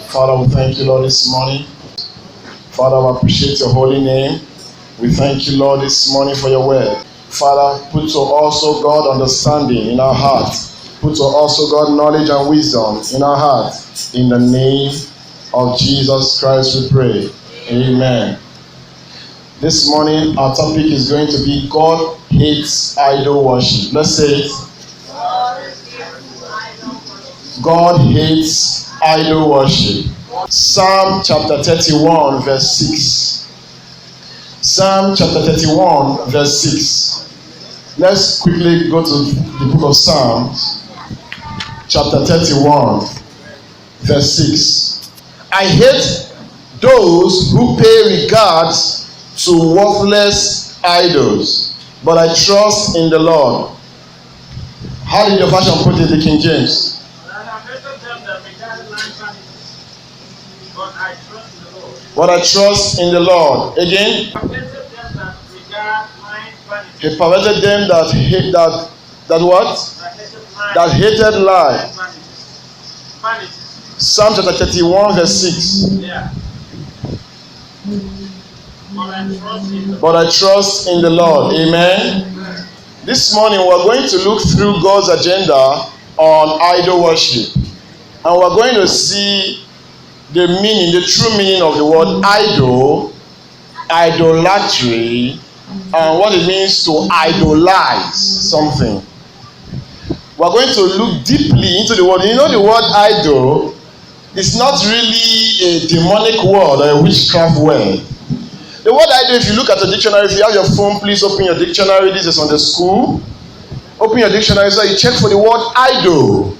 Father, we thank you, Lord, this morning. Father, we appreciate your holy name. We thank you, Lord, this morning for your word. Father, put to also, God, understanding in our heart. Put to also, God, knowledge and wisdom in our heart. In the name of Jesus Christ we pray. Amen. This morning, our topic is going to be God hates idol worship. Let's say it. God hates idol worship. Psalm chapter 31, verse 6. Psalm chapter 31, verse 6. Let's quickly go to the book of Psalms, chapter 31, verse 6. I hate those who pay regards to worthless idols, but I trust in the Lord. How did your version put it, the King James? But I trust in the Lord. Again? He perverted them that hate that what? That hated lie. Psalm chapter 31, verse 6. But I trust in the Lord. Amen. This morning we're going to look through God's agenda on idol worship. And we're going to see the meaning, the true meaning of the word idol, idolatry, and what it means to idolize something. We're going to look deeply into the word. You know, the word idol is not really a demonic word or a witchcraft word. The word idol, if you look at the dictionary, if you have your phone, please open your dictionary. This is on the school. Open your dictionary so you check for the word idol.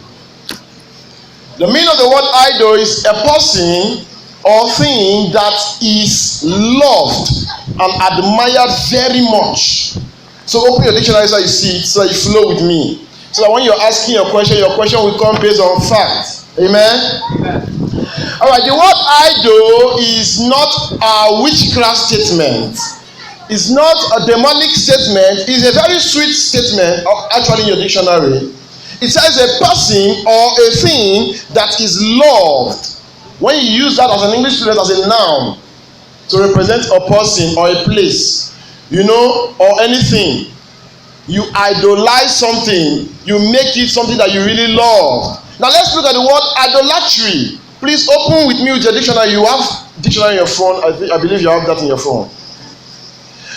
The meaning of the word idol is a person or thing that is loved and admired very much. So open your dictionary so you see it, so you flow with me. So that when you're asking your question will come based on fact. Amen? Alright, the word idol is not a witchcraft statement. It's not a demonic statement. It's a very sweet statement, actually in your dictionary. It says a person or a thing that is loved. When you use that as an English student as a noun to represent a person or a place, or anything, you idolize something, you make it something that you really love. Now let's look at the word idolatry. Please open with me with your dictionary. You have dictionary in your phone. I believe you have that in your phone.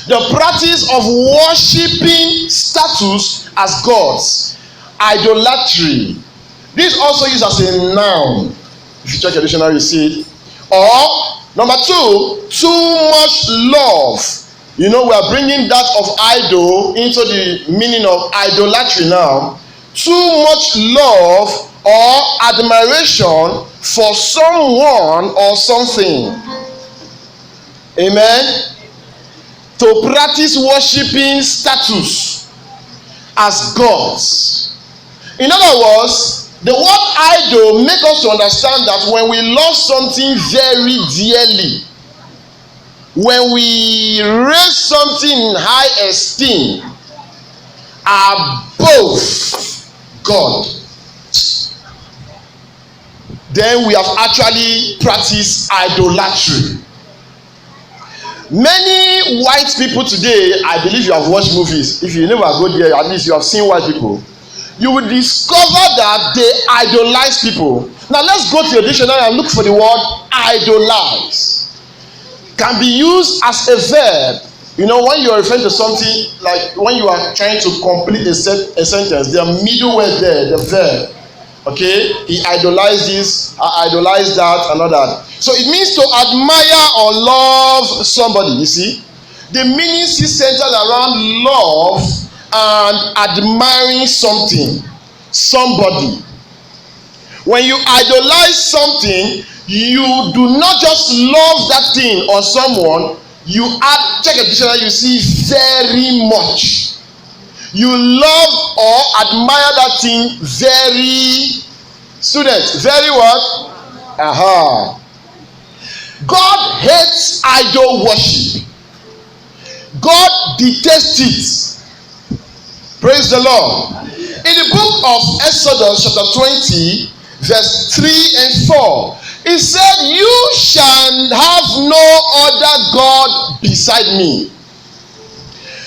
The practice of worshiping status as gods. Idolatry. This is also used as a noun. If you check your dictionary, you see it. Or number 2, too much love. We are bringing that of idol into the meaning of idolatry now. Too much love or admiration for someone or something. Amen. To practice worshiping status as gods. In other words, the word idol makes us to understand that when we love something very dearly, when we raise something in high esteem above God, then we have actually practiced idolatry. Many white people today, I believe you have watched movies. If you never go there, at least you have seen white people. You will discover that they idolize people. Now let's go to your dictionary and look for the word idolize. Can be used as a verb. When you are referring to something, like when you are trying to complete a sentence, the middle word there, the verb. Okay? He idolized this, I idolize that, and all that. So it means to admire or love somebody, you see. The meaning is centered around love and admiring something, somebody. When you idolize something, you do not just love that thing or someone, you add, check a dictionary, you see very much. You love or admire that thing very, students, very what? Aha. God hates idol worship. God detests it. Praise the Lord. In the book of Exodus chapter 20, verse 3 and 4, He said, you shall have no other God beside me.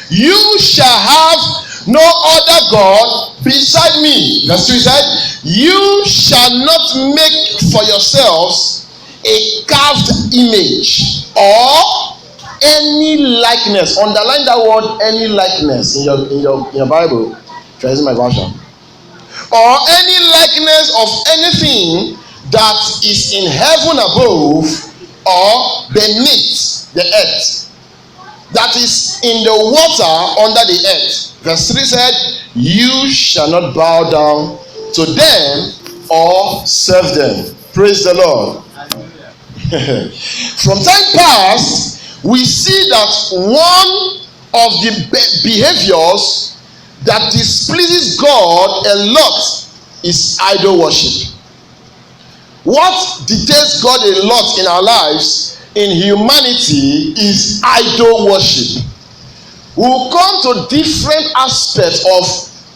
You shall have no other God beside me. Verse 3 said, you shall not make for yourselves a carved image or any likeness. Underline that word, any likeness, in your Bible. Translate my version. Or any likeness of anything that is in heaven above or beneath the earth, that is in the water under the earth. Verse 3 said, you shall not bow down to them or serve them. Praise the Lord. From time past, we see that one of the behaviors that displeases God a lot is idol worship. What detains God a lot in our lives, in humanity, is idol worship. We'll come to different aspects of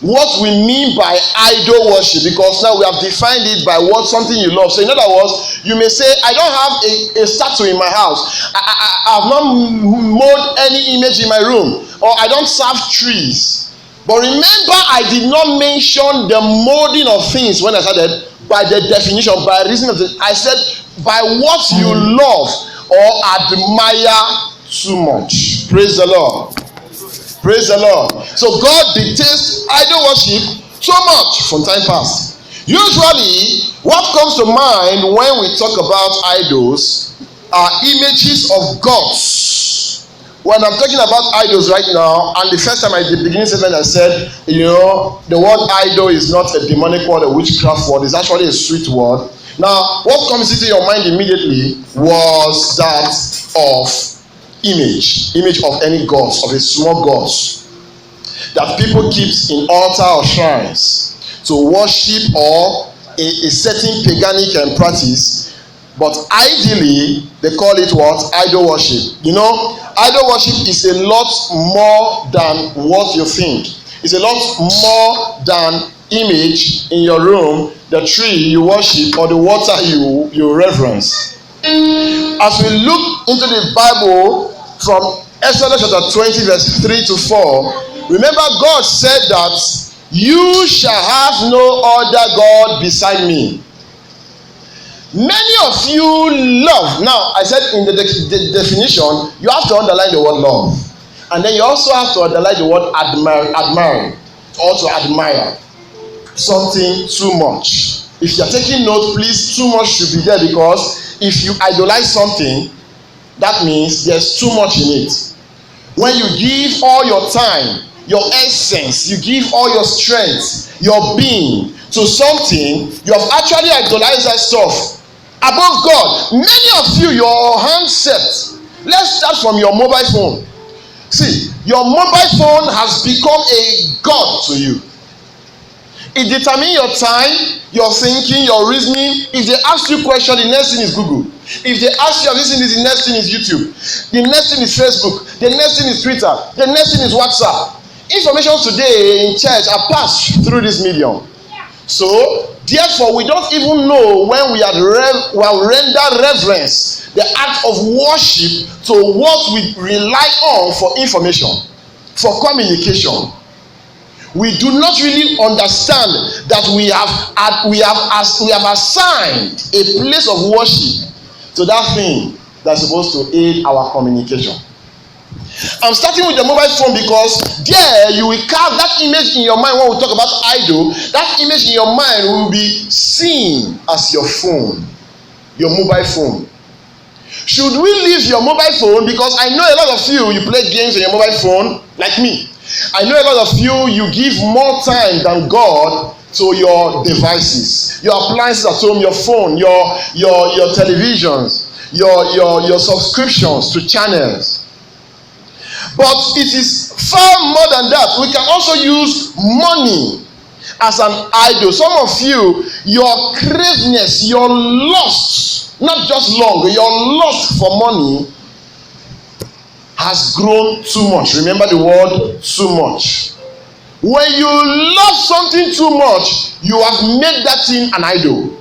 what we mean by idol worship, because now we have defined it by what something you love. So in other words, you may say, I don't have a statue in my house. I have not made any image in my room, or I don't serve trees. But remember, I did not mention the molding of things when I started. By the definition, by reason of I said, by what you love or admire too much. Praise the Lord. Praise the Lord. So God detests idol worship so much from time past. Usually, what comes to mind when we talk about idols are images of gods. When I'm talking about idols right now, and the first time at the beginning statement I said, the word idol is not a demonic word, a witchcraft word, it's actually a sweet word. Now, what comes into your mind immediately was that of image of any gods, of a small gods that people keep in altar or shrines to worship, or a certain paganic practice. But ideally, they call it what? Idol worship. Idol worship is a lot more than what you think. It's a lot more than image in your room, the tree you worship, or the water you reverence. As we look into the Bible from Exodus chapter 20, verse 3 to 4, remember God said that you shall have no other God beside me. Many of you love. Now, I said in the definition, you have to underline the word love. And then you also have to underline the word admire, or to admire something too much. If you are taking note, please, too much should be there, because if you idolize something, that means there's too much in it. When you give all your time, your essence, you give all your strength, your being to something, you have actually idolized that stuff above God. Many of you, your handset, let's start from your mobile phone. See, your mobile phone has become a god to you. It determines your time, your thinking, your reasoning. If they ask you a question, the next thing is Google. If they ask you this, the next thing is YouTube. The next thing is Facebook. The next thing is Twitter. The next thing is WhatsApp. Information today in church are passed through this medium. So, therefore, we don't even know when we render reverence, the act of worship, to what we rely on for information, for communication. We do not really understand that we have assigned a place of worship to that thing that's supposed to aid our communication. I'm starting with the mobile phone because there you will carve that image in your mind. When we talk about idol, that image in your mind will be seen as your phone, your mobile phone. Should we leave your mobile phone? Because I know a lot of you play games on your mobile phone, like me. I know a lot of you give more time than God to your devices, your appliances at home, your phone, your televisions, your subscriptions to channels. But it is far more than that. We can also use money as an idol. Some of you, your craziness, your lust, not just long, your lust for money has grown too much. Remember the word too much. When you love something too much, you have made that thing an idol.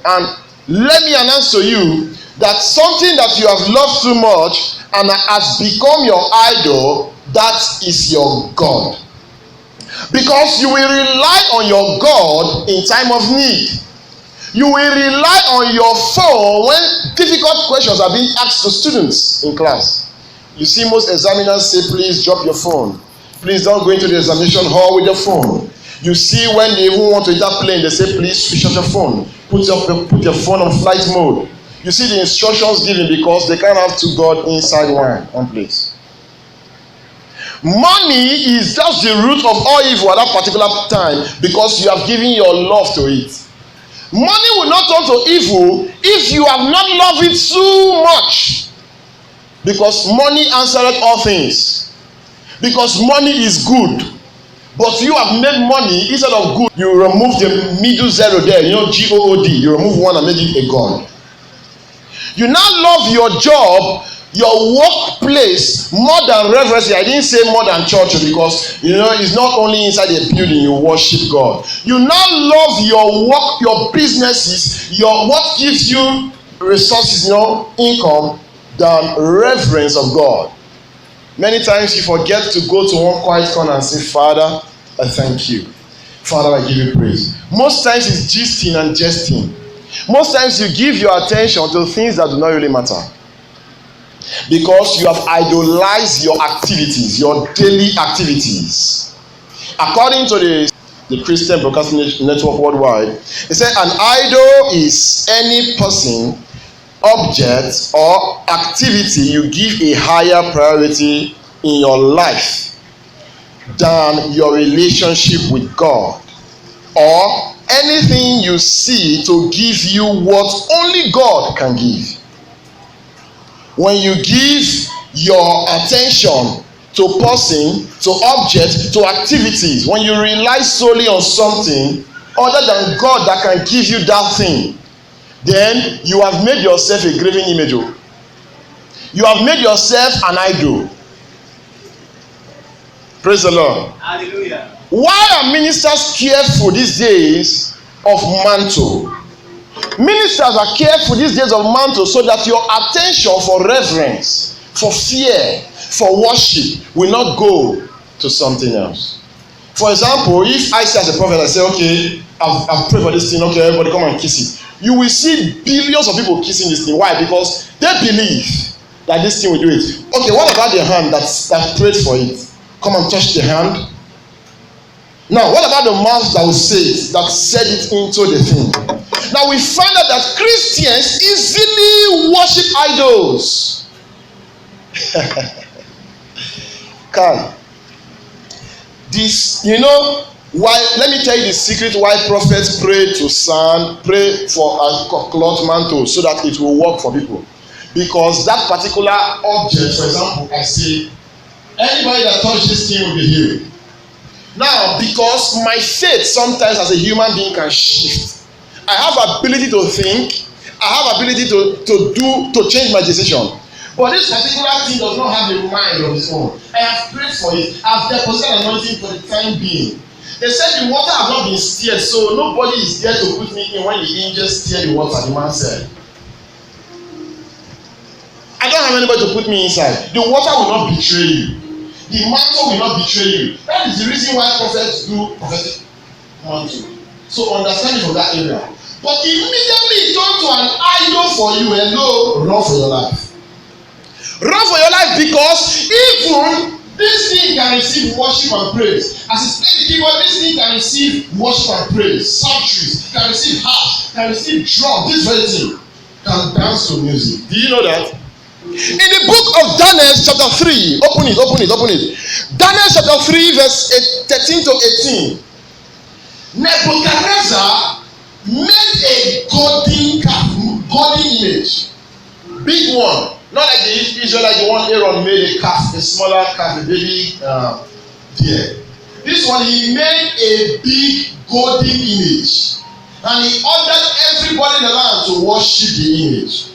And let me announce to you that something that you have loved too much and has become your idol, that is your God. Because you will rely on your God in time of need. You will rely on your phone when difficult questions are being asked to students in class. You see most examiners say, please drop your phone. Please don't go into the examination hall with your phone. You see when they even want to enter plane, they say, please switch off your phone. Put your phone on flight mode. You see the instructions given because they can't have two God inside one place. Money is just the root of all evil at that particular time because you have given your love to it. Money will not turn to evil if you have not loved it too much. Because money answereth all things. Because money is good. But you have made money instead of good. You remove the middle zero there, God. You remove one and make it a God. You now love your job, your workplace more than reverence. I didn't say more than church because it's not only inside a building you worship God. You now love your work, your businesses, what gives you resources, income, than reverence of God. Many times you forget to go to one quiet corner and say, Father, I thank you. Father, I give you praise. Most times it's gisting and jesting. Most times you give your attention to things that do not really matter. Because you have idolized your activities, your daily activities. According to the Christian Broadcasting Network worldwide, it said an idol is any person, object, or activity you give a higher priority in your life than your relationship with God, or anything you see to give you what only God can give. When you give your attention to person, to object, to activities, when you rely solely on something other than God that can give you that thing, then you have made yourself a graven image. You have made yourself an idol. Praise the Lord. Hallelujah. Why are ministers careful these days of mantle? Ministers are careful these days of mantle so that your attention for reverence, for fear, for worship will not go to something else. For example, if I say as a prophet, I say, okay, I've prayed for this thing, okay, everybody come and kiss it. You will see billions of people kissing this thing. Why? Because they believe that this thing will do it. Okay, what about the hand that prayed for it? Come and touch the hand. Now, what about the mouth that will say it, that said it into the thing? Now we find out that Christians easily worship idols. This, why? Let me tell you the secret why prophets pray to sand, pray for a cloth mantle so that it will work for people. Because that particular object, for example, I say, anybody that touches this thing will be healed. Now, because my faith sometimes as a human being can shift. I have ability to think. I have ability to change my decision. But this particular thing does not have a mind of its own. I have prayed for it. I have deposited anointing for the time being. They said the water has not been stirred, so nobody is there to put me in when the angels stir the water, the man said. I don't have anybody to put me inside. The water will not betray you. The mantle will not betray you. That is the reason why prophets do prophetic mantle. So understand it from that area. But immediately it turns to an idol for you. Hello, run for your life. Run for your life because even this thing can receive worship and praise. As it's playing the keyboard, this thing can receive worship and praise. Psalteries, can receive harp, can receive drum. This very thing can dance to music. Do you know that? In the book of Daniel chapter 3, open it. Daniel chapter 3 verse 13 to 18. Nebuchadnezzar made a golden image. Big one. Not like the Israelite, the one Aaron made a calf, a smaller calf, a baby deer. This one, he made a big golden image. And he ordered everybody in the land to worship the image.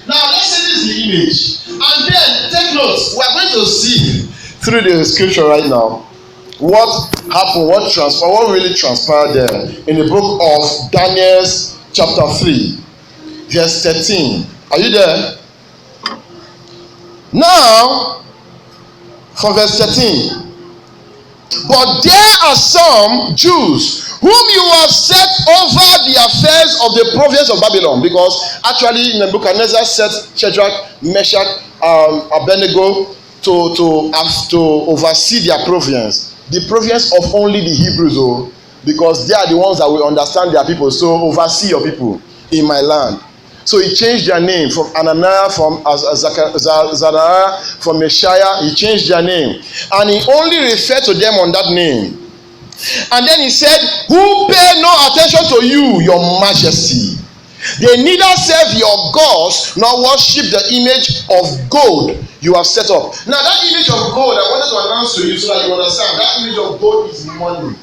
Now, let's say this is the image. And then, take notes. We are going to see through the scripture right now what happened, what really transpired there in the book of Daniel chapter 3. verse 13. Are you there? Now, from verse 13. But there are some Jews whom you have set over the affairs of the province of Babylon, because actually Nebuchadnezzar set Shadrach, Meshach, Abednego to oversee their province. The province of only the Hebrews, because they are the ones that will understand their people. So oversee your people in my land. So he changed their name from Ananiah, from Azariah, from Messiah. He changed their name. And he only referred to them on that name. And then he said, who pay no attention to you, your majesty. They neither serve your gods nor worship the image of gold you have set up. Now that image of gold, I wanted to announce to you so that you understand. That image of gold is money.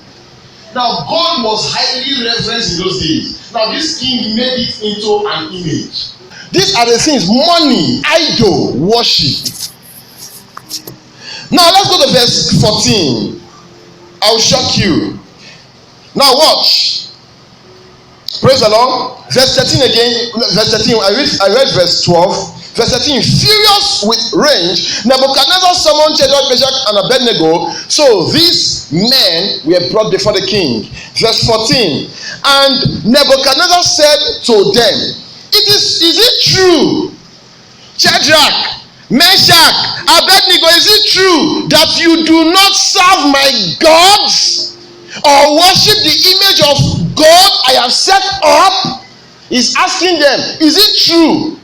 Now, gold was highly reverenced in those days. Now, this king made it into an image. These are the things: money, idol, worship. Now, let's go to verse 14. I'll shock you. Now, watch. Praise the Lord. Verse 13 again. Verse 13. I read verse 12. Verse 13, furious with rage, Nebuchadnezzar summoned Shadrach, Meshach, and Abednego. So these men were brought before the king. Verse 14, and Nebuchadnezzar said to them, is it true, Shadrach, Meshach, Abednego, is it true that you do not serve my gods or worship the image of God I have set up? He's asking them, is it true?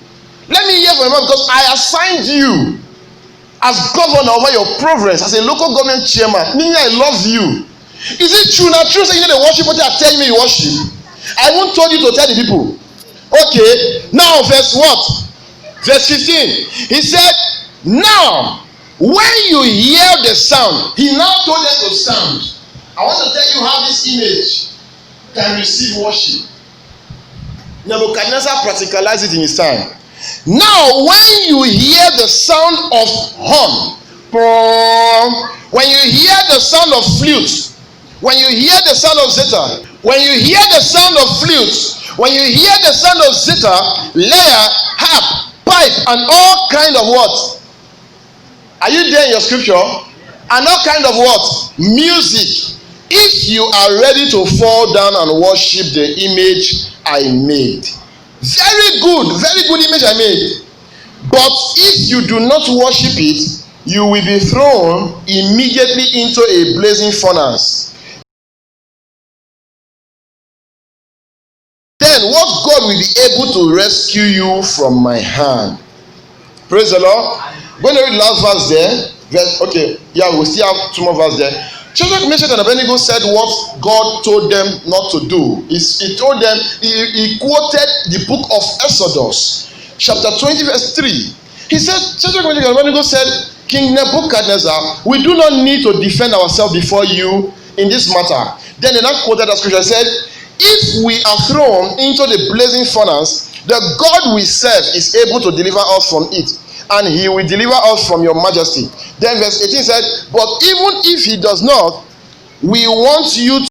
Let me hear from you, because I assigned you as governor over your province, as a local government chairman. Meaning I love you. Is it true? Now, true, saying you know the worship, what they are telling me you worship. I won't told you to tell the people. Okay, now verse what? Verse 15. He said, now, when you hear the sound, he now told them to stand. I want to tell you how this image can receive worship. Nebuchadnezzar practicalized it in his time. Now, when you hear the sound of horn, when you hear the sound of flute, when you hear the sound of zither, when you hear the sound of flute, when you hear the sound of zither, lyre, harp, pipe, and all kind of what? Are you there in your scripture? And all kind of what? Music. If you are ready to fall down and worship the image I made. Very good image I made. But if you do not worship it, you will be thrown immediately into a blazing furnace. Then what God will be able to rescue you from my hand? Praise the Lord. Going to read the last verse there. We still have 2 more verses there. Shadrach, Meshach, and Abednego said what God told them not to do. He told them, he quoted the book of Exodus, chapter 20, verse 3. He said, Shadrach, Meshach, and Abednego said, King Nebuchadnezzar, we do not need to defend ourselves before you in this matter. Then they now quoted that scripture, said, if we are thrown into the blazing furnace, the God we serve is able to deliver us from it, and he will deliver us from your majesty. Then verse 18 said, but even if he does not, we want you to